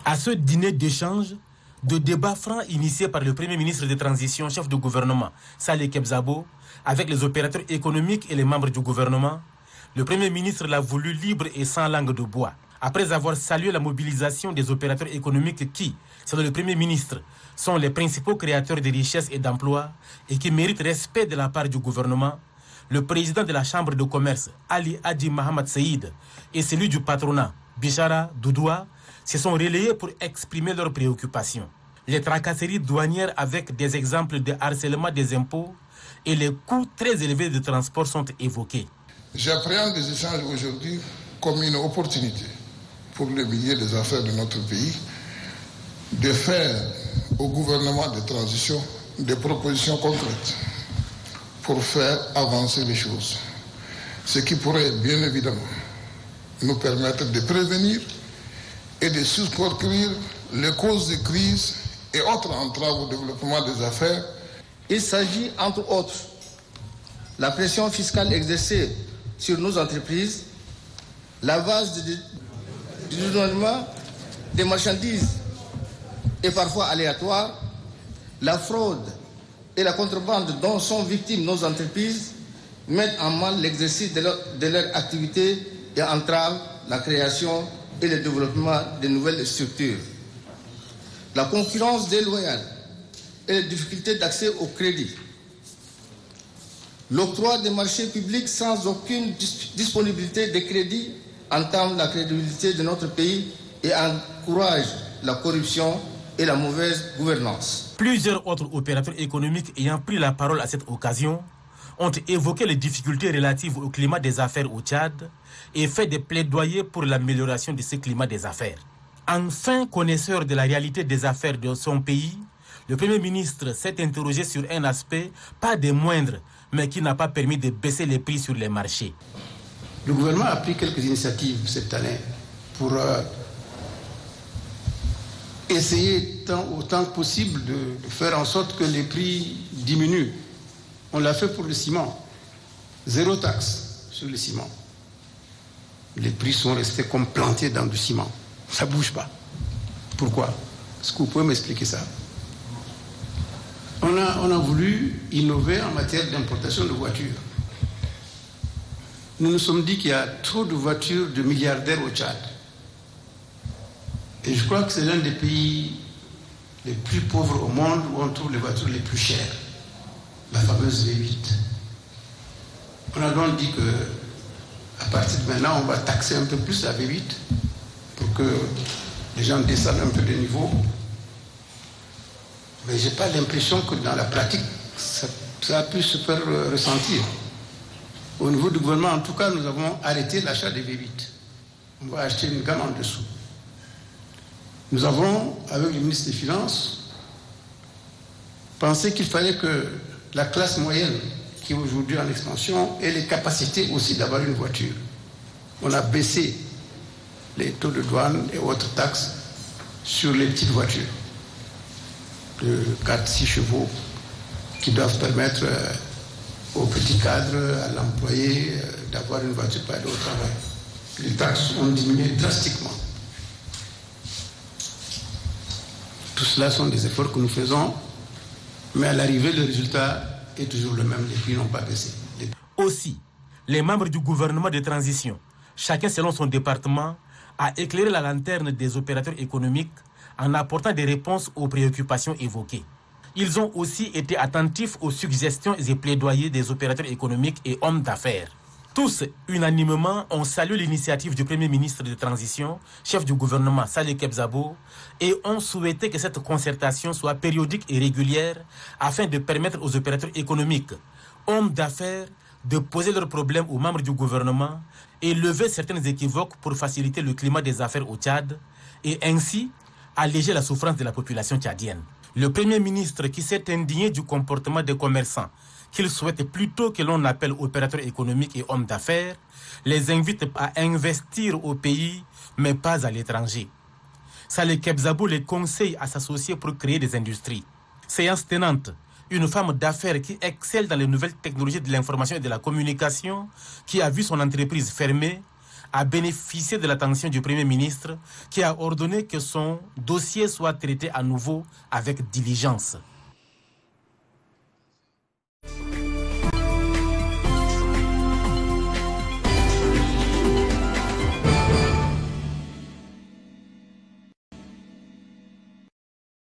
À ce dîner d'échange, de débats francs initiés par le Premier ministre de transition, chef de gouvernement, Saleh Kebzabo, avec les opérateurs économiques et les membres du gouvernement, le Premier ministre l'a voulu libre et sans langue de bois. Après avoir salué la mobilisation des opérateurs économiques qui, selon le Premier ministre, sont les principaux créateurs de richesses et d'emplois et qui méritent respect de la part du gouvernement, le président de la Chambre de commerce, Ali Hadji Mohamed Saïd, et celui du patronat, Bichara Doudoua, se sont relayés pour exprimer leurs préoccupations. Les tracasseries douanières avec des exemples de harcèlement des impôts et les coûts très élevés de transport sont évoqués. J'appréhende les échanges aujourd'hui comme une opportunité pour le milieu des affaires de notre pays de faire au gouvernement de transition des propositions concrètes pour faire avancer les choses. Ce qui pourrait bien évidemment nous permettre de prévenir et de circonscrire les causes de crise et autres entraves au développement des affaires. Il s'agit, entre autres, la pression fiscale exercée sur nos entreprises, lavage du détournement des marchandises et parfois aléatoires, la fraude et la contrebande dont sont victimes nos entreprises mettent en mal l'exercice de leur activité et entravent la création et le développement de nouvelles structures. La concurrence déloyale et les difficultés d'accès au crédit. L'octroi des marchés publics sans aucune disponibilité de crédit entame la crédibilité de notre pays et encourage la corruption et la mauvaise gouvernance. Plusieurs autres opérateurs économiques ayant pris la parole à cette occasion ont évoqué les difficultés relatives au climat des affaires au Tchad et fait des plaidoyers pour l'amélioration de ce climat des affaires. Enfin connaisseur de la réalité des affaires de son pays, le Premier ministre s'est interrogé sur un aspect, pas des moindres, mais qui n'a pas permis de baisser les prix sur les marchés. Le gouvernement a pris quelques initiatives cette année pour essayer autant que possible de faire en sorte que les prix diminuent. On l'a fait pour le ciment. 0 taxe sur le ciment. Les prix sont restés comme plantés dans du ciment. Ça ne bouge pas. Pourquoi? Est-ce que vous pouvez m'expliquer ça? On a voulu innover en matière d'importation de voitures. Nous nous sommes dit qu'il y a trop de voitures de milliardaires au Tchad. Et je crois que c'est l'un des pays les plus pauvres au monde où on trouve les voitures les plus chères. La fameuse V8. On a donc dit que à partir de maintenant, on va taxer un peu plus la V8 pour que les gens descendent un peu de niveau. Mais je n'ai pas l'impression que dans la pratique, ça a pu se faire ressentir. Au niveau du gouvernement, en tout cas, nous avons arrêté l'achat des V8. On va acheter une gamme en dessous. Nous avons, avec le ministre des Finances, pensé qu'il fallait que la classe moyenne, qui est aujourd'hui en expansion, ait les capacités aussi d'avoir une voiture. On a baissé les taux de douane et autres taxes sur les petites voitures de 4-6 chevaux qui doivent permettre aux petits cadres, à l'employé, d'avoir une voiture pour aller au travail. Les taxes ont diminué drastiquement. Tout cela sont des efforts que nous faisons, mais à l'arrivée, le résultat est toujours le même. Les prix n'ont pas baissé. Aussi, les membres du gouvernement de transition, chacun selon son département, a éclairé la lanterne des opérateurs économiques en apportant des réponses aux préoccupations évoquées. Ils ont aussi été attentifs aux suggestions et plaidoyers des opérateurs économiques et hommes d'affaires. Tous, unanimement, ont salué l'initiative du Premier ministre de transition, chef du gouvernement Saleh Kebzabo, et ont souhaité que cette concertation soit périodique et régulière afin de permettre aux opérateurs économiques, hommes d'affaires, de poser leurs problèmes aux membres du gouvernement et lever certaines équivoques pour faciliter le climat des affaires au Tchad et ainsi alléger la souffrance de la population tchadienne. Le Premier ministre, qui s'est indigné du comportement des commerçants, qu'il souhaite plutôt que l'on appelle opérateurs économiques et hommes d'affaires, les invite à investir au pays, mais pas à l'étranger. Saleh Kebzabo les conseille à s'associer pour créer des industries. Séance tenante, une femme d'affaires qui excelle dans les nouvelles technologies de l'information et de la communication, qui a vu son entreprise fermer, a bénéficié de l'attention du Premier ministre qui a ordonné que son dossier soit traité à nouveau avec diligence.